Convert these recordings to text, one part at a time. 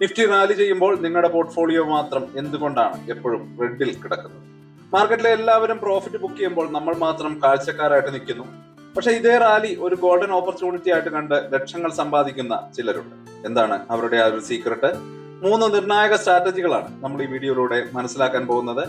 Nifty rally ചെയ്യുമ്പോൾ നിങ്ങളുടെ portfolio മാത്രം എന്തുകൊണ്ടാണ് എപ്പോഴും റെഡിൽ കിടക്കുന്നത്? മാർക്കറ്റിലെ എല്ലാവരും പ്രോഫിറ്റ് ബുക്ക് ചെയ്യുമ്പോൾ നമ്മൾ മാത്രം കാഴ്ചക്കാരായിട്ട് നിൽക്കുന്നു. പക്ഷെ ഇതേ റാലി ഒരു ഗോൾഡൻ ഓപ്പർച്യൂണിറ്റി ആയിട്ട് കണ്ട് ലക്ഷങ്ങൾ സമ്പാദിക്കുന്ന ചിലരുണ്ട്. എന്താണ് അവരുടെ ആ ഒരു സീക്രട്ട്? 3 നിർണായക സ്ട്രാറ്റജികളാണ് നമ്മൾ ഈ വീഡിയോയിലൂടെ മനസ്സിലാക്കാൻ പോകുന്നത്.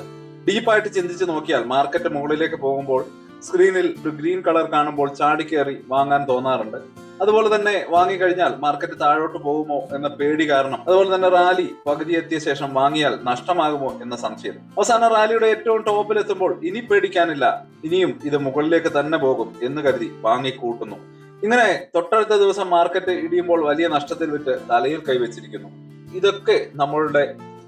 ഡീപ്പായിട്ട് ചിന്തിച്ച് നോക്കിയാൽ മാർക്കറ്റ് മുകളിലേക്ക് പോകുമ്പോൾ സ്ക്രീനിൽ ഒരു ഗ്രീൻ കളർ കാണുമ്പോൾ ചാടിക്കേറി വാങ്ങാൻ തോന്നാറുണ്ട്. അതുപോലെ തന്നെ വാങ്ങിക്കഴിഞ്ഞാൽ മാർക്കറ്റ് താഴോട്ട് പോകുമോ എന്ന പേടി കാരണം, അതുപോലെ തന്നെ റാലി പകുതി എത്തിയ ശേഷം വാങ്ങിയാൽ നഷ്ടമാകുമോ എന്ന സംശയം. അവസാന റാലിയുടെ ഏറ്റവും ടോപ്പിൽ എത്തുമ്പോൾ ഇനി പേടിക്കാനില്ല, ഇനിയും ഇത് മുകളിലേക്ക് തന്നെ പോകും എന്ന് കരുതി വാങ്ങിക്കൂട്ടുന്നു. ഇങ്ങനെ തൊട്ടടുത്ത ദിവസം മാർക്കറ്റ് ഇടിയുമ്പോൾ വലിയ നഷ്ടത്തിൽ വിറ്റ് തലയിൽ കൈവച്ചിരിക്കുന്നു. ഇതൊക്കെ നമ്മളുടെ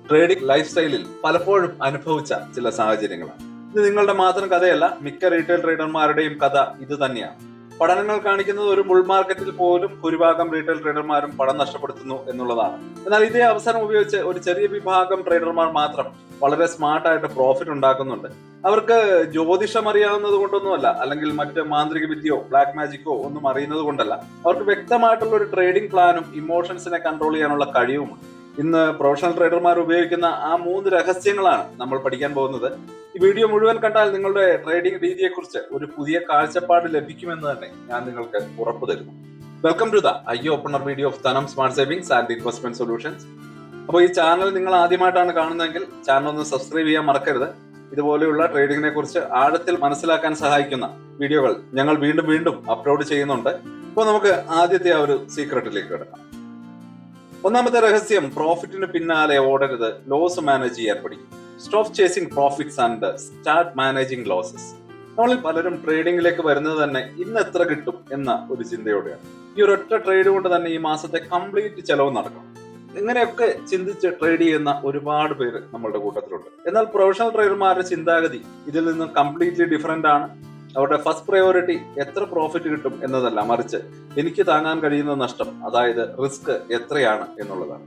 ട്രേഡിംഗ് ലൈഫ് സ്റ്റൈലിൽ പലപ്പോഴും അനുഭവിച്ച ചില സാഹചര്യങ്ങളാണ്. ഇത് നിങ്ങളുടെ മാത്രം കഥയല്ല, മിക്ക റീറ്റെയിൽ ട്രേഡർമാരുടെയും കഥ ഇത് തന്നെയാണ്. പഠനങ്ങൾ കാണിക്കുന്നത് ഒരു ബുൾ മാർക്കറ്റിൽ പോലും ഭൂരിഭാഗം റീറ്റെയിൽ ട്രേഡർമാരും പണം നഷ്ടപ്പെടുത്തുന്നു എന്നുള്ളതാണ്. എന്നാൽ ഇതേ അവസരം ഉപയോഗിച്ച് ഒരു ചെറിയ വിഭാഗം ട്രേഡർമാർ മാത്രം വളരെ സ്മാർട്ടായിട്ട് പ്രോഫിറ്റ് ഉണ്ടാക്കുന്നുണ്ട്. അവർക്ക് ജ്യോതിഷം അറിയാവുന്നത് കൊണ്ടൊന്നുമല്ല, അല്ലെങ്കിൽ മറ്റ് മാന്ത്രിക വിദ്യയോ ബ്ലാക്ക് മാജിക്കോ ഒന്നും അറിയുന്നത് കൊണ്ടല്ല. അവർക്ക് വ്യക്തമായിട്ടുള്ള ഒരു ട്രേഡിംഗ് പ്ലാനും ഇമോഷൻസിനെ കൺട്രോൾ ചെയ്യാനുള്ള കഴിവുമുണ്ട്. ഇന്ന് പ്രൊഫഷണൽ ട്രേഡർമാർ ഉപയോഗിക്കുന്ന ആ 3 രഹസ്യങ്ങളാണ് നമ്മൾ പഠിക്കാൻ പോകുന്നത്. ഈ വീഡിയോ മുഴുവൻ കണ്ടാൽ നിങ്ങളുടെ ട്രേഡിംഗ് രീതിയെക്കുറിച്ച് ഒരു പുതിയ കാഴ്ചപ്പാട് ലഭിക്കുമെന്ന് തന്നെ ഞാൻ നിങ്ങൾക്ക് ഉറപ്പു തരുന്നു. Welcome to the eye opener video of Dhanam smart savings and investment solutions. അപ്പോൾ ഈ ചാനൽ നിങ്ങൾ ആദ്യമായിട്ടാണ് കാണുന്നതെങ്കിൽ ചാനൽ ഒന്ന് സബ്സ്ക്രൈബ് ചെയ്യാൻ മറക്കരുത്. ഇതുപോലെയുള്ള ട്രേഡിങ്ങിനെ കുറിച്ച് ആഴത്തിൽ മനസ്സിലാക്കാൻ സഹായിക്കുന്ന വീഡിയോകൾ ഞങ്ങൾ വീണ്ടും വീണ്ടും അപ്ലോഡ് ചെയ്യുന്നുണ്ട്. അപ്പോൾ നമുക്ക് ആദ്യത്തെ ആ ഒരു സീക്രട്ടിലേക്ക് കിടക്കാം. ഒന്നാമത്തെ രഹസ്യം, പ്രോഫിറ്റിന് പിന്നാലെ ഓടരുത്, ലോസ് മാനേജ് ചെയ്യാൻ പഠിക്കും. Stop chasing profits and start managing losses. നമ്മളിൽ പലരും ട്രേഡിംഗിലേക്ക് വരുന്നത് തന്നെ ഇന്ന് എത്ര കിട്ടും എന്ന ഒരു ചിന്തയോടെയാണ്. ഈ ഒരൊറ്റ ട്രേഡ് കൊണ്ട് തന്നെ ഈ മാസത്തെ കംപ്ലീറ്റ് ചെലവ് നടക്കണം. ഇങ്ങനെയൊക്കെ ചിന്തിച്ച് ട്രേഡ് ചെയ്യുന്ന ഒരുപാട് പേര് നമ്മളുടെ കൂട്ടത്തിലുണ്ട്. എന്നാൽ പ്രൊഫഷണൽ ട്രേഡർമാരുടെ ചിന്താഗതി ഇതിൽ നിന്ന് കംപ്ലീറ്റ്ലി ഡിഫറെന്റ് ആണ്. അവരുടെ ഫസ്റ്റ് പ്രയോറിറ്റി എത്ര പ്രോഫിറ്റ് കിട്ടും എന്നതല്ല, മറിച്ച് എനിക്ക് താങ്ങാൻ കഴിയുന്ന നഷ്ടം, അതായത് റിസ്ക് എത്രയാണ് എന്നുള്ളതാണ്.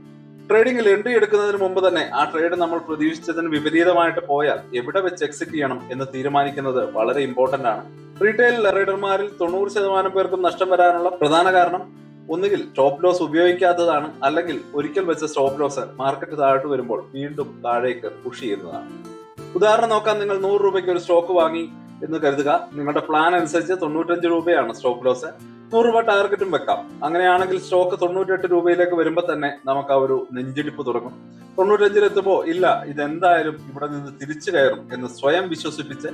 ട്രേഡിംഗിൽ എൻട്രി എടുക്കുന്നതിന് മുമ്പ് തന്നെ ആ ട്രേഡ് നമ്മൾ പ്രതീക്ഷിച്ചതിന് വിപരീതമായിട്ട് പോയാൽ എവിടെ വെച്ച് എക്സിറ്റ് ചെയ്യണം എന്ന് തീരുമാനിക്കുന്നത് വളരെ ഇമ്പോർട്ടന്റ് ആണ്. റീറ്റെയിൽ ട്രേഡർമാരിൽ 90% പേർക്കും നഷ്ടം വരാനുള്ള പ്രധാന കാരണം ഒന്നുകിൽ സ്റ്റോപ്പ് ലോസ് ഉപയോഗിക്കാത്തതാണ്, അല്ലെങ്കിൽ ഒരിക്കൽ വെച്ച സ്റ്റോപ്പ് ലോസ് മാർക്കറ്റ് താഴോട്ട് വരുമ്പോൾ വീണ്ടും താഴേക്ക് പുഷ് ചെയ്യുന്നതാണ്. ഉദാഹരണം നോക്കാൻ, നിങ്ങൾ 100 രൂപയ്ക്ക് ഒരു സ്റ്റോക്ക് വാങ്ങി എന്ന് കരുതുക. നിങ്ങളുടെ പ്ലാൻ അനുസരിച്ച് 95 രൂപയാണ് സ്റ്റോപ്പ് ലോസ്. 100 രൂപ ടാർഗറ്റും വെക്കാം. അങ്ങനെയാണെങ്കിൽ സ്റ്റോക്ക് 98 രൂപയിലേക്ക് വരുമ്പോൾ തന്നെ നമുക്ക് ആ ഒരു നെഞ്ചിടിപ്പ് തുടങ്ങും. 95 എത്തുമ്പോൾ ഇല്ല, ഇതെന്തായാലും ഇവിടെ നിന്ന് തിരിച്ചു കയറും എന്ന് സ്വയം വിശ്വസിപ്പിച്ച്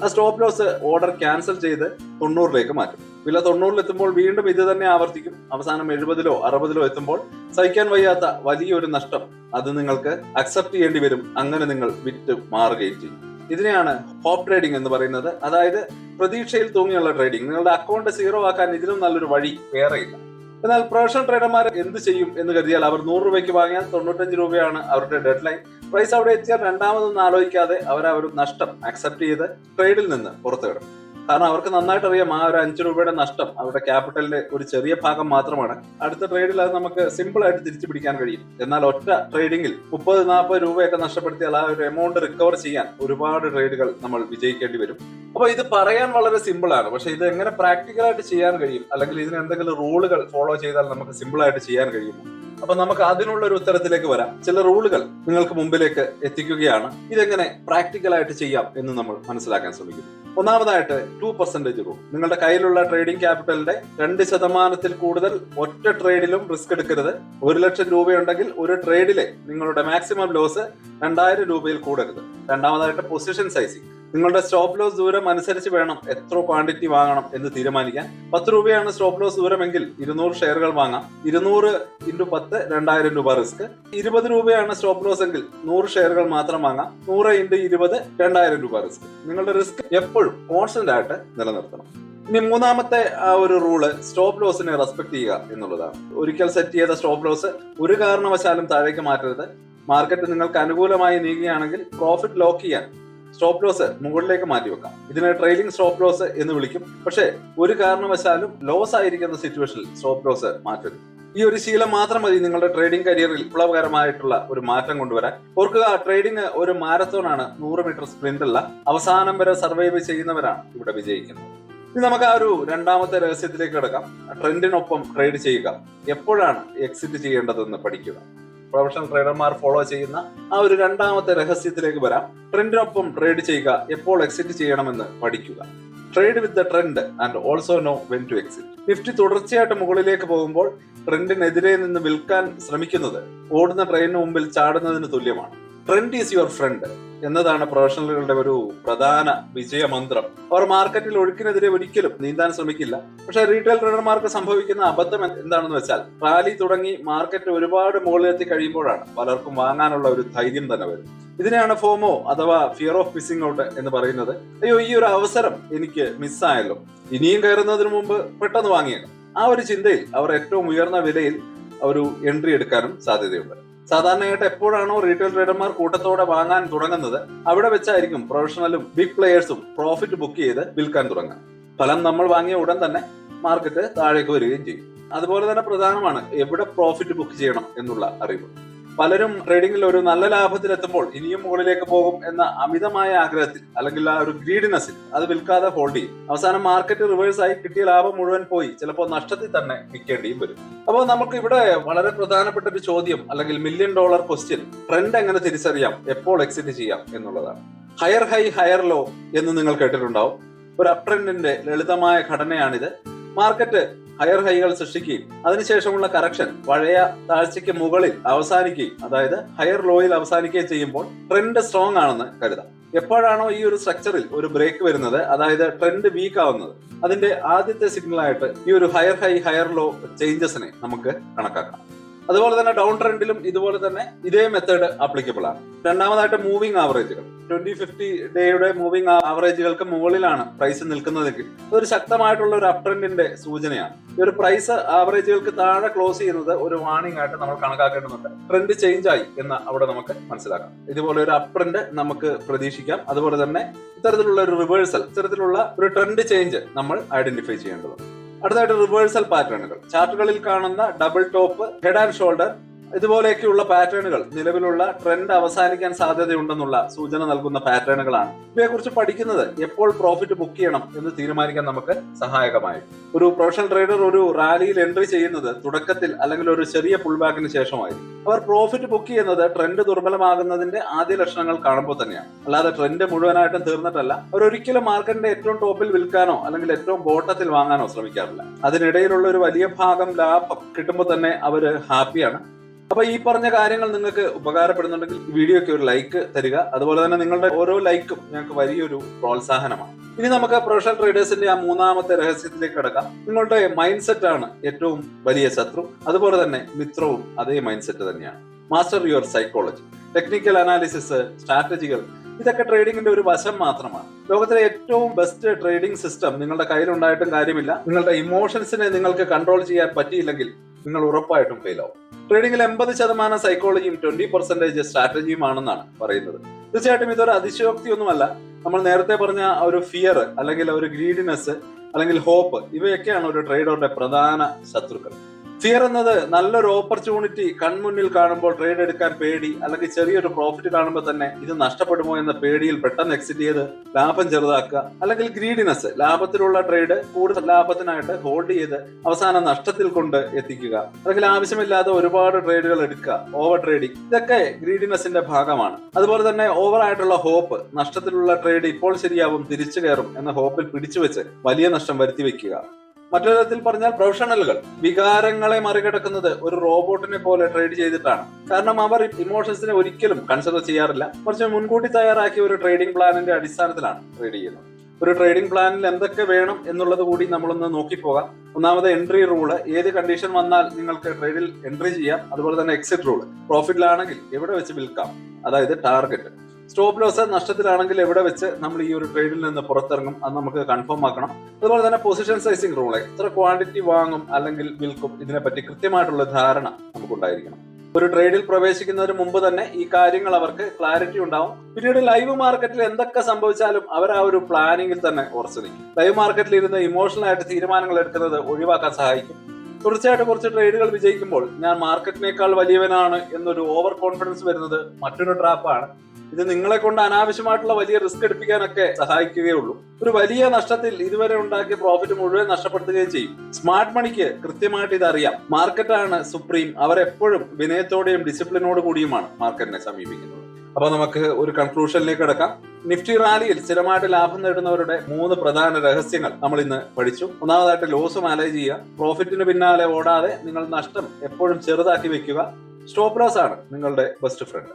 ആ സ്റ്റോപ്പ് ലോസ് ഓർഡർ ക്യാൻസൽ ചെയ്ത് 90ലേക്ക് മാറ്റും. വില 90 എത്തുമ്പോൾ വീണ്ടും ഇത് തന്നെ ആവർത്തിക്കും. അവസാനം 70 60 എത്തുമ്പോൾ സഹിക്കാൻ വയ്യാത്ത വലിയൊരു നഷ്ടം അത് നിങ്ങൾക്ക് അക്സെപ്റ്റ് ചെയ്യേണ്ടി വരും. അങ്ങനെ നിങ്ങൾ വിറ്റ് മാറുകയും ചെയ്യും. ഇതിനെയാണ് ഹോപ്പ് ട്രേഡിംഗ് എന്ന് പറയുന്നത്. അതായത് പ്രതീക്ഷയിൽ തൂങ്ങിയുള്ള ട്രേഡിംഗ്. നിങ്ങളുടെ അക്കൗണ്ട് 0 ആക്കാൻ ഇതിലും നല്ലൊരു വഴി വേറെയില്ല. എന്നാൽ പ്രൊഫഷണൽ ട്രേഡർമാർ എന്ത് ചെയ്യും എന്ന് കരുതിയാൽ, അവർ 100 രൂപയ്ക്ക് വാങ്ങിയാൽ 95 രൂപയാണ് അവരുടെ ഡെഡ് ലൈൻ. പ്രൈസ് അവിടെ എത്തിയാൽ രണ്ടാമതൊന്നും ആലോചിക്കാതെ അവർ ആ ഒരു നഷ്ടം അക്സെപ്റ്റ് ചെയ്ത് ട്രേഡിൽ നിന്ന് പുറത്തു കിടക്കും. കാരണം അവർക്ക് നന്നായിട്ട് അറിയാം ആ ഒരു 5 രൂപയുടെ നഷ്ടം അവരുടെ ക്യാപിറ്റലിന്റെ ഒരു ചെറിയ ഭാഗം മാത്രമാണ്. അടുത്ത ട്രേഡിൽ അത് നമുക്ക് സിമ്പിൾ ആയിട്ട് തിരിച്ചു പിടിക്കാൻ കഴിയും. എന്നാൽ ഒറ്റ ട്രേഡിംഗിൽ 30-40 രൂപയൊക്കെ നഷ്ടപ്പെടുത്തിയാൽ ആ ഒരു എമൗണ്ട് റിക്കവർ ചെയ്യാൻ ഒരുപാട് ട്രേഡുകൾ നമ്മൾ വിജയിക്കേണ്ടി വരും. അപ്പൊ ഇത് പറയാൻ വളരെ സിമ്പിൾ ആണ്, പക്ഷെ ഇത് എങ്ങനെ പ്രാക്ടിക്കൽ ആയിട്ട് ചെയ്യാൻ കഴിയും, അല്ലെങ്കിൽ ഇതിന് എന്തെങ്കിലും റൂളുകൾ ഫോളോ ചെയ്താൽ നമുക്ക് സിമ്പിൾ ആയിട്ട് ചെയ്യാൻ കഴിയുമോ? അപ്പൊ നമുക്ക് അതിനുള്ള ഒരു ഉത്തരത്തിലേക്ക് വരാം. ചില റൂളുകൾ നിങ്ങൾക്ക് മുമ്പിലേക്ക് എത്തിക്കുകയാണ്. ഇതെങ്ങനെ പ്രാക്ടിക്കൽ ആയിട്ട് ചെയ്യാം എന്ന് നമ്മൾ മനസ്സിലാക്കാൻ ശ്രമിക്കുന്നു. ഒന്നാമതായിട്ട് 2% റൂൾ. നിങ്ങളുടെ കയ്യിലുള്ള ട്രേഡിംഗ് ക്യാപിറ്റലിന്റെ 2% കൂടുതൽ ഒറ്റ ട്രേഡിലും റിസ്ക് എടുക്കരുത്. 1 ലക്ഷം രൂപയുണ്ടെങ്കിൽ ഒരു ട്രേഡിലെ നിങ്ങളുടെ മാക്സിമം ലോസ് 2000 രൂപയിൽ കൂടരുത്. രണ്ടാമതായിട്ട് പൊസിഷൻ സൈസിങ്. നിങ്ങളുടെ സ്റ്റോപ്പ് ലോസ് ദൂരം അനുസരിച്ച് വേണം എത്ര ക്വാണ്ടിറ്റി വാങ്ങണം എന്ന് തീരുമാനിക്കാൻ. 10 രൂപയാണ് സ്റ്റോപ്പ് ലോസ് ദൂരമെങ്കിൽ 200 ഷെയറുകൾ വാങ്ങാം. 200 × 10 2000 രൂപ റിസ്ക്. 20 രൂപയാണ് സ്റ്റോപ്പ് ലോസ് എങ്കിൽ 100 ഷെയറുകൾ മാത്രം വാങ്ങാം. 100 × 20 2000 രൂപ റിസ്ക്. നിങ്ങളുടെ റിസ്ക് എപ്പോഴും കോൺസ്റ്റന്റ് ആയിട്ട് നിലനിർത്തണം. ഇനി മൂന്നാമത്തെ ആ ഒരു റൂള്, സ്റ്റോപ്പ് ലോസിനെ റെസ്പെക്ട് ചെയ്യുക എന്നുള്ളതാണ്. ഒരിക്കൽ സെറ്റ് ചെയ്ത സ്റ്റോപ്പ് ലോസ് ഒരു കാരണവശാലും താഴേക്ക് മാറ്റരുത്. മാർക്കറ്റ് നിങ്ങൾക്ക് അനുകൂലമായി നീങ്ങുകയാണെങ്കിൽ പ്രോഫിറ്റ് ലോക്ക് ചെയ്യാൻ സ്റ്റോപ്പ് ലോസ് മുകളിലേക്ക് മാറ്റിവെക്കാം. ഇതിനെ ട്രെയിലിംഗ് സ്റ്റോപ്പ് ലോസ് എന്ന് വിളിക്കും. പക്ഷേ ഒരു കാരണവശാലും ലോസ് ആയിരിക്കുന്ന സിറ്റുവേഷനിൽ സ്റ്റോപ്പ് ലോസ് മാറ്റരുത്. ഈ ഒരു ശീലം മാത്രം മതി നിങ്ങളുടെ ട്രേഡിംഗ് കരിയറിൽ വിപ്ലവകരമായിട്ടുള്ള ഒരു മാറ്റം കൊണ്ടുവരാൻ. ഓർക്കുക, ട്രേഡിംഗ് ഒരു മാരത്തോൺ ആണ്, 100 മീറ്റർ സ്പ്രിന്റ് അല്ല. അവസാനം വരെ സർവൈവ് ചെയ്യുന്നവരാണ് ഇവിടെ വിജയിക്കുന്നത്. ഇനി നമുക്ക് ആ ഒരു രണ്ടാമത്തെ രഹസ്യത്തിലേക്ക് കിടക്കാം. ട്രെൻഡിനൊപ്പം ട്രേഡ് ചെയ്യുക. എപ്പോഴാണ് എക്സിറ്റ് ചെയ്യേണ്ടതെന്ന് പഠിക്കുക. പ്രൊഫഷണൽ ട്രേഡർമാർ ഫോളോ ചെയ്യുന്ന ആ ഒരു രണ്ടാമത്തെ രഹസ്യത്തിലേക്ക് വരാം. ട്രെൻഡിനൊപ്പം ട്രേഡ് ചെയ്യുക, എപ്പോൾ എക്സിറ്റ് ചെയ്യണമെന്ന് പഠിക്കുക. Trade with the trend and also know when to exit. Nifty തുടർച്ചയായിട്ട് മുകളിലേക്ക് പോകുമ്പോൾ ട്രെൻഡിനെതിരെ നിന്ന് വിൽക്കാൻ ശ്രമിക്കുന്നത് ഓടുന്ന ട്രെയിനിന് മുമ്പിൽ ചാടുന്നതിന് തുല്യമാണ്. ട്രെൻഡ് ഈസ് യുവർ ഫ്രണ്ട് എന്നതാണ് പ്രൊഫഷണലുകളുടെ ഒരു പ്രധാന വിജയമന്ത്രം. അവർ മാർക്കറ്റിൽ ഒഴുക്കിനെതിരെ ഒരിക്കലും നീന്താൻ ശ്രമിക്കില്ല. പക്ഷെ റീറ്റെയിൽ ട്രേഡർമാർക്ക് സംഭവിക്കുന്ന അബദ്ധം എന്താണെന്ന് വെച്ചാൽ, റാലി തുടങ്ങി മാർക്കറ്റ് ഒരുപാട് മുകളിലെത്തി കഴിയുമ്പോഴാണ് പലർക്കും വാങ്ങാനുള്ള ഒരു ധൈര്യം തന്നെ വരും. ഇതിനെയാണ് ഫോമോ അഥവാ ഫിയർ ഓഫ് മിസ്സിംഗ് ഔട്ട് എന്ന് പറയുന്നത്. അയ്യോ, ഈ ഒരു അവസരം എനിക്ക് മിസ്സായല്ലോ, ഇനിയും കയറുന്നതിന് മുമ്പ് പെട്ടെന്ന് വാങ്ങിയേക്കാം. ആ ഒരു ചിന്തയിൽ അവർ ഏറ്റവും ഉയർന്ന വിലയിൽ ഒരു എൻട്രി എടുക്കാനും സാധ്യതയുണ്ട്. സാധാരണയായിട്ട് എപ്പോഴാണോ റീറ്റെയിൽ ട്രേഡർമാർ കൂട്ടത്തോടെ വാങ്ങാൻ തുടങ്ങുന്നത്, അവിടെ വെച്ചായിരിക്കും പ്രൊഫഷണലും ബിഗ് പ്ലെയേഴ്സും പ്രോഫിറ്റ് ബുക്ക് ചെയ്ത് വിൽക്കാൻ തുടങ്ങുക. ഫലം നമ്മൾ വാങ്ങിയ ഉടൻ തന്നെ മാർക്കറ്റ് താഴേക്ക് വരികയും ചെയ്യും. അതുപോലെ തന്നെ പ്രധാനമാണ് എവിടെ പ്രോഫിറ്റ് ബുക്ക് ചെയ്യണം എന്നുള്ള അറിവ്. പലരും ട്രേഡിംഗിൽ ഒരു നല്ല ലാഭത്തിലെത്തുമ്പോൾ ഇനിയും മുകളിലേക്ക് പോകും എന്ന അമിതമായ ആഗ്രഹത്തിൽ അല്ലെങ്കിൽ ആ ഒരു ഗ്രീഡിനെസ്സിൽ അത് വിൽക്കാതെ ഹോൾഡ് ചെയ്യും. അവസാനം മാർക്കറ്റ് റിവേഴ്സ് ആയി കിട്ടിയ ലാഭം മുഴുവൻ പോയി ചിലപ്പോൾ നഷ്ടത്തിൽ തന്നെ വിൽക്കേണ്ടിയും വരും. അപ്പോൾ നമുക്ക് ഇവിടെ വളരെ പ്രധാനപ്പെട്ട ഒരു ചോദ്യം അല്ലെങ്കിൽ $1 million ക്വസ്റ്റ്യൻ, ട്രെൻഡ് എങ്ങനെ തിരിച്ചറിയാം, എപ്പോൾ എക്സിറ്റ് ചെയ്യാം എന്നുള്ളതാണ്. ഹയർ ഹൈ ഹയർ ലോ എന്ന് നിങ്ങൾ കേട്ടിട്ടുണ്ടാവും. ഒരു അപ് ട്രെൻഡിന്റെ ലളിതമായ ഘടനയാണിത്. മാർക്കറ്റ് ഹയർ ഹൈകൾ സൃഷ്ടിക്കുകയും അതിനുശേഷമുള്ള കറക്ഷൻ പഴയ താഴ്ചയ്ക്ക് മുകളിൽ അവസാനിക്കുകയും, അതായത് ഹയർ ലോയിൽ അവസാനിക്കുകയും ചെയ്യുമ്പോൾ ട്രെൻഡ് സ്ട്രോങ് ആണെന്ന് കരുതാം. എപ്പോഴാണോ ഈ ഒരു സ്ട്രക്ചറിൽ ഒരു ബ്രേക്ക് വരുന്നത്, അതായത് ട്രെൻഡ് വീക്ക് ആവുന്നത്, അതിന്റെ ആദ്യത്തെ സിഗ്നൽ ആയിട്ട് ഈ ഒരു ഹയർ ഹൈ ഹയർ ലോ ചേഞ്ചസിനെ നമുക്ക് കണക്കാക്കാം. അതുപോലെ തന്നെ ഡൗൺ ട്രെൻഡിലും ഇതുപോലെ തന്നെ ഇതേ മെത്തേഡ് ആപ്ലിക്കബിൾ ആണ്. രണ്ടാമതായിട്ട് മൂവിംഗ് ആവറേജുകൾ, 20-50 ഡേയുടെ മൂവിംഗ് ആവറേജുകൾക്ക് മുകളിലാണ് പ്രൈസ് നിൽക്കുന്നതെങ്കിൽ അതൊരു ശക്തമായിട്ടുള്ള ഒരു അപ് ട്രെൻഡിന്റെ സൂചനയാണ്. ഈ ഒരു പ്രൈസ് ആവറേജുകൾക്ക് താഴെ ക്ലോസ് ചെയ്യുന്നത് ഒരു വാർണിംഗ് ആയിട്ട് നമ്മൾ കണക്കാക്കേണ്ടതുണ്ട്. ട്രെൻഡ് ചേഞ്ച് ആയി എന്ന് അവിടെ നമുക്ക് മനസ്സിലാക്കാം. ഇതുപോലെ ഒരു അപ് ട്രെൻഡ് നമുക്ക് പ്രതീക്ഷിക്കാം. അതുപോലെ തന്നെ ഇത്തരത്തിലുള്ള ഒരു റിവേഴ്സൽ, ഇത്തരത്തിലുള്ള ഒരു ട്രെൻഡ് ചേഞ്ച് നമ്മൾ ഐഡന്റിഫൈ ചെയ്യേണ്ടതുണ്ട്. അടുത്തായിട്ട് റിവേഴ്സൽ പാറ്റേണുകൾ, ചാർട്ടുകളിൽ കാണുന്ന double top, head and shoulder, ഇതുപോലെയൊക്കെയുള്ള പാറ്റേണുകൾ നിലവിലുള്ള ട്രെൻഡ് അവസാനിക്കാൻ സാധ്യതയുണ്ടെന്നുള്ള സൂചന നൽകുന്ന പാറ്റേണുകളാണ്. ഇവയെക്കുറിച്ച് പഠിക്കുന്നത് എപ്പോൾ പ്രോഫിറ്റ് ബുക്ക് ചെയ്യണം എന്ന് തീരുമാനിക്കാൻ നമുക്ക് സഹായകമായി. ഒരു പ്രൊഫഷണൽ ട്രേഡർ ഒരു റാലിയിൽ എൻട്രി ചെയ്യുന്നത് തുടക്കത്തിൽ അല്ലെങ്കിൽ ഒരു ചെറിയ പുൾ ബാക്കിന് ശേഷമായിരിക്കും. അവർ പ്രോഫിറ്റ് ബുക്ക് ചെയ്യുന്നത് ട്രെൻഡ് ദുർബലമാകുന്നതിന്റെ ആദ്യ ലക്ഷണങ്ങൾ കാണുമ്പോൾ തന്നെയാണ്. അല്ലാതെ ട്രെൻഡ് മുഴുവനായിട്ടും തീർന്നിട്ടല്ല. അവർ ഒരിക്കലും മാർക്കറ്റിന്റെ ഏറ്റവും ടോപ്പിൽ വിൽക്കാനോ അല്ലെങ്കിൽ ഏറ്റവും ബോട്ടത്തിൽ വാങ്ങാനോ ശ്രമിക്കാറില്ല. അതിനിടയിലുള്ള ഒരു വലിയ ഭാഗം ലാഭം കിട്ടുമ്പോൾ തന്നെ അവര് ഹാപ്പിയാണ്. അപ്പൊ ഈ പറഞ്ഞ കാര്യങ്ങൾ നിങ്ങൾക്ക് ഉപകാരപ്പെടുന്നുണ്ടെങ്കിൽ വീഡിയോയ്ക്ക് ഒരു ലൈക്ക് തരിക. അതുപോലെ തന്നെ നിങ്ങളുടെ ഓരോ ലൈക്കും ഞങ്ങൾക്ക് വലിയൊരു പ്രോത്സാഹനമാണ്. ഇനി നമുക്ക് പ്രൊഫഷണൽ ട്രേഡേഴ്സിന്റെ ആ മൂന്നാമത്തെ രഹസ്യത്തിലേക്ക് കിടക്കാം. നിങ്ങളുടെ മൈൻഡ് സെറ്റ് ആണ് ഏറ്റവും വലിയ ശത്രു, അതുപോലെ തന്നെ മിത്രവും അതേ മൈൻഡ് സെറ്റ് തന്നെയാണ്. Master your psychology, technical analysis, സ്ട്രാറ്റജികൾ, ഇതൊക്കെ ട്രേഡിംഗിന്റെ ഒരു വശം മാത്രമാണ്. ലോകത്തിലെ ഏറ്റവും ബെസ്റ്റ് ട്രേഡിംഗ് സിസ്റ്റം നിങ്ങളുടെ കയ്യിലുണ്ടായിട്ടും കാര്യമില്ല. നിങ്ങളുടെ ഇമോഷൻസിനെ നിങ്ങൾക്ക് കൺട്രോൾ ചെയ്യാൻ പറ്റിയില്ലെങ്കിൽ നിങ്ങൾ ഉറപ്പായിട്ടും ഫെയിൽ ആവും. ട്രേഡിംഗിൽ 80% സൈക്കോളജിയും 20% സ്ട്രാറ്റജിയുമാണെന്നാണ് പറയുന്നത്. തീർച്ചയായിട്ടും ഇതൊരു അതിശയോക്തിയൊന്നുമല്ല. നമ്മൾ നേരത്തെ പറഞ്ഞ ഒരു ഫിയർ അല്ലെങ്കിൽ ഒരു ഗ്രീഡിനെസ് അല്ലെങ്കിൽ ഹോപ്പ്, ഇവയൊക്കെയാണ് ഒരു ട്രേഡറുടെ പ്രധാന ശത്രുക്കൾ. ഫിയർ എന്നത് നല്ലൊരു ഓപ്പർച്യൂണിറ്റി കൺമുന്നിൽ കാണുമ്പോൾ ട്രേഡ് എടുക്കാൻ പേടി, അല്ലെങ്കിൽ ചെറിയൊരു പ്രോഫിറ്റ് കാണുമ്പോൾ തന്നെ ഇത് നഷ്ടപ്പെടുമോ എന്ന പേടിയിൽ പെട്ടെന്ന് എക്സിറ്റ് ചെയ്ത് ലാഭം ചെറുതാക്കുക. അല്ലെങ്കിൽ ഗ്രീഡിനെസ്, ലാഭത്തിലുള്ള ട്രേഡ് കൂടുതൽ ലാഭത്തിനായിട്ട് ഹോൾഡ് ചെയ്ത് അവസാനം നഷ്ടത്തിൽ കൊണ്ട് എത്തിക്കുക. അല്ലെങ്കിൽ ആവശ്യമില്ലാതെ ഒരുപാട് ട്രേഡുകൾ എടുക്കുക, ഓവർ ട്രേഡിംഗ്, ഇതൊക്കെ ഗ്രീഡിനെസിന്റെ ഭാഗമാണ്. അതുപോലെ തന്നെ ഓവർ ആയിട്ടുള്ള ഹോപ്പ്, നഷ്ടത്തിലുള്ള ട്രേഡ് ഇപ്പോൾ ശരിയാവും, തിരിച്ചു കയറും എന്ന ഹോപ്പിൽ പിടിച്ചു വെച്ച് വലിയ നഷ്ടം വരുത്തി വെക്കുക. മറ്റൊരു തരത്തിൽ പറഞ്ഞാൽ പ്രൊഫഷണലുകൾ വികാരങ്ങളെ മറികടക്കുന്നത് ഒരു റോബോട്ടിനെ പോലെ ട്രേഡ് ചെയ്തിട്ടാണ്. കാരണം അവർ ഇമോഷൻസിനെ ഒരിക്കലും കൺസിഡർ ചെയ്യാറില്ല. കുറച്ച് മുൻകൂട്ടി തയ്യാറാക്കിയ ഒരു ട്രേഡിംഗ് പ്ലാനിന്റെ അടിസ്ഥാനത്തിലാണ് ട്രേഡ് ചെയ്യുന്നത്. ഒരു ട്രേഡിംഗ് പ്ലാനിൽ എന്തൊക്കെ വേണം എന്നുള്ളത് കൂടി നമ്മളൊന്ന് നോക്കിപ്പോകാം. ഒന്നാമത് എൻട്രി റൂള്, ഏത് കണ്ടീഷൻ വന്നാൽ നിങ്ങൾക്ക് ട്രേഡിൽ എൻട്രി ചെയ്യാം. അതുപോലെ തന്നെ എക്സിറ്റ് റൂള്, പ്രോഫിറ്റിലാണെങ്കിൽ എവിടെ വെച്ച് വിൽക്കാം, അതായത് ടാർഗറ്റ്. സ്റ്റോപ്പ് ലോസ്, നഷ്ടത്തിലാണെങ്കിൽ എവിടെ വെച്ച് നമ്മൾ ഈ ഒരു ട്രേഡിൽ നിന്ന് പുറത്തിറങ്ങും, അത് നമുക്ക് കൺഫേം ആക്കണം. അതുപോലെ തന്നെ പൊസിഷൻ സൈസിംഗ് റൂള്, എത്ര ക്വാണ്ടിറ്റി വാങ്ങും അല്ലെങ്കിൽ വിൽക്കും, ഇതിനെപ്പറ്റി കൃത്യമായിട്ടുള്ള ധാരണ നമുക്കുണ്ടായിരിക്കണം. ഒരു ട്രേഡിൽ പ്രവേശിക്കുന്നതിന് മുമ്പ് തന്നെ ഈ കാര്യങ്ങൾ അവർക്ക് ക്ലാരിറ്റി ഉണ്ടാവും. പിന്നീട് ലൈവ് മാർക്കറ്റിൽ എന്തൊക്കെ സംഭവിച്ചാലും അവർ ആ ഒരു പ്ലാനിങ്ങിൽ തന്നെ ഉറച്ചു നിൽക്കും. ലൈവ് മാർക്കറ്റിൽ ഇരുന്ന് ഇമോഷണൽ ആയിട്ട് തീരുമാനങ്ങൾ എടുക്കുന്നത് ഒഴിവാക്കാൻ സഹായിക്കും. തീർച്ചയായിട്ടും കുറച്ച് ട്രേഡുകൾ വിജയിക്കുമ്പോൾ ഞാൻ മാർക്കറ്റിനേക്കാൾ വലിയവനാണ് എന്നൊരു ഓവർ കോൺഫിഡൻസ് വരുന്നത് മറ്റൊരു ട്രാപ്പാണ്. ഇത് നിങ്ങളെ കൊണ്ട് അനാവശ്യമായിട്ടുള്ള വലിയ റിസ്ക് എടുപ്പിക്കാനൊക്കെ സഹായിക്കുകയുള്ളൂ. ഒരു വലിയ നഷ്ടത്തിൽ ഇതുവരെ ഉണ്ടാക്കിയ പ്രോഫിറ്റ് മുഴുവൻ നഷ്ടപ്പെടുത്തുകയും ചെയ്യും. സ്മാർട്ട് മണിക്ക് കൃത്യമായിട്ട് ഇത് അറിയാം. മാർക്കറ്റാണ് സുപ്രീം. അവരെപ്പോഴും വിനയത്തോടെയും ഡിസിപ്ലിനോട് കൂടിയുമാണ് മാർക്കറ്റിനെ സമീപിക്കുന്നത്. അപ്പൊ നമുക്ക് ഒരു കൺക്ലൂഷനിലേക്ക് കിടക്കാം. നിഫ്റ്റി റാലിയിൽ സ്ഥിരമായിട്ട് ലാഭം നേടുന്നവരുടെ 3 പ്രധാന രഹസ്യങ്ങൾ നമ്മൾ ഇന്ന് പഠിച്ചു. ഒന്നാമതായിട്ട് ലോസ് മാനേജ് ചെയ്യുക. പ്രോഫിറ്റിന് പിന്നാലെ ഓടാതെ നിങ്ങൾ നഷ്ടം എപ്പോഴും ചെറുതാക്കി വെക്കുക. സ്റ്റോപ്പ് ലോസ് ആണ് നിങ്ങളുടെ ബെസ്റ്റ് ഫ്രണ്ട്.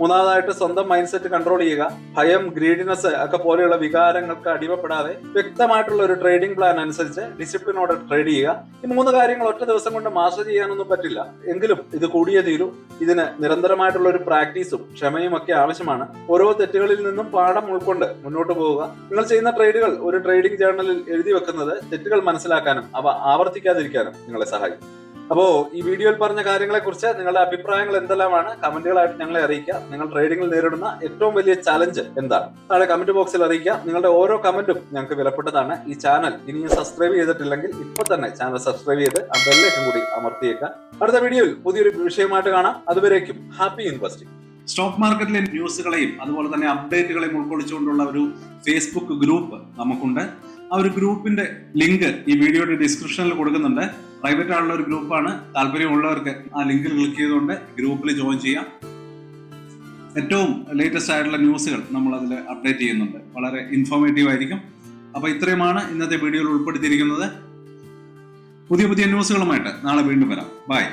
മൂന്നാമതായിട്ട് സ്വന്തം മൈൻഡ് സെറ്റ് കൺട്രോൾ ചെയ്യുക. ഭയം, ഗ്രീഡിനെസ് ഒക്കെ പോലെയുള്ള വികാരങ്ങൾക്ക് അടിമപ്പെടാതെ വ്യക്തമായിട്ടുള്ള ഒരു ട്രേഡിംഗ് പ്ലാൻ അനുസരിച്ച് ഡിസിപ്ലിനോടെ ട്രേഡ് ചെയ്യുക. ഈ 3 കാര്യങ്ങൾ ഒറ്റ ദിവസം കൊണ്ട് മാസ്റ്റർ ചെയ്യാനൊന്നും പറ്റില്ല. എങ്കിലും ഇത് കൂടിയേ തീരൂ. ഇതിന് നിരന്തരമായിട്ടുള്ള ഒരു പ്രാക്ടീസും ക്ഷമയും ഒക്കെ ആവശ്യമാണ്. ഓരോ തെറ്റുകളിൽ നിന്നും പാഠം ഉൾക്കൊണ്ട് മുന്നോട്ട് പോവുക. നിങ്ങൾ ചെയ്യുന്ന ട്രേഡുകൾ ഒരു ട്രേഡിംഗ് ജേർണലിൽ എഴുതി വെക്കുന്നത് തെറ്റുകൾ മനസ്സിലാക്കാനും അവ ആവർത്തിക്കാതിരിക്കാനും നിങ്ങളെ സഹായിക്കും. അപ്പോ ഈ വീഡിയോയിൽ പറഞ്ഞ കാര്യങ്ങളെ കുറിച്ച് നിങ്ങളുടെ അഭിപ്രായങ്ങൾ എന്തെല്ലാമാണ് കമന്റുകളായിട്ട് ഞങ്ങളെ അറിയിക്കുക. നിങ്ങൾ ട്രേഡിംഗിൽ നേരിടുന്ന ഏറ്റവും വലിയ ചലഞ്ച് എന്താണ് താഴെ കമന്റ് ബോക്സിൽ അറിയിക്കുക. നിങ്ങളുടെ ഓരോ കമന്റും ഞങ്ങൾക്ക് വിലപ്പെട്ടതാണ്. ഈ ചാനൽ ഇനിയും സബ്സ്ക്രൈബ് ചെയ്തിട്ടില്ലെങ്കിൽ ഇപ്പൊ തന്നെ ചാനൽ സബ്സ്ക്രൈബ് ചെയ്ത് ആ ബെല്ലേക്കും കൂടി അമർത്തിയേക്കുക. അടുത്ത വീഡിയോയിൽ പുതിയൊരു വിഷയമായിട്ട് കാണാം. അതുവരേക്കും ഹാപ്പി ഇൻവെസ്റ്റിംഗ്. സ്റ്റോക്ക് മാർക്കറ്റിലെ ന്യൂസുകളെയും അതുപോലെ തന്നെ അപ്ഡേറ്റുകളെയും ഉൾക്കൊള്ളിച്ചുകൊണ്ടുള്ള ഒരു ഫേസ്ബുക്ക് ഗ്രൂപ്പ് നമുക്കുണ്ട്. ആ ഒരു ഗ്രൂപ്പിന്റെ ലിങ്ക് ഈ വീഡിയോയുടെ ഡിസ്ക്രിപ്ഷനിൽ കൊടുക്കുന്നുണ്ട്. പ്രൈവറ്റ് ആയിട്ടുള്ള ഒരു ഗ്രൂപ്പാണ്. താല്പര്യമുള്ളവർക്ക് ആ ലിങ്കിൽ ക്ലിക്ക് ചെയ്തുകൊണ്ട് ഗ്രൂപ്പിൽ ജോയിൻ ചെയ്യാം. ഏറ്റവും ലേറ്റസ്റ്റ് ആയിട്ടുള്ള ന്യൂസുകൾ നമ്മൾ അതിൽ അപ്ഡേറ്റ് ചെയ്യുന്നുണ്ട്. വളരെ ഇൻഫോർമേറ്റീവ് ആയിരിക്കും. അപ്പൊ ഇത്രയുമാണ് ഇന്നത്തെ വീഡിയോയിൽ ഉൾപ്പെടുത്തിയിരിക്കുന്നത്. പുതിയ ന്യൂസുകളുമായിട്ട് നാളെ വീണ്ടും വരാം. ബൈ.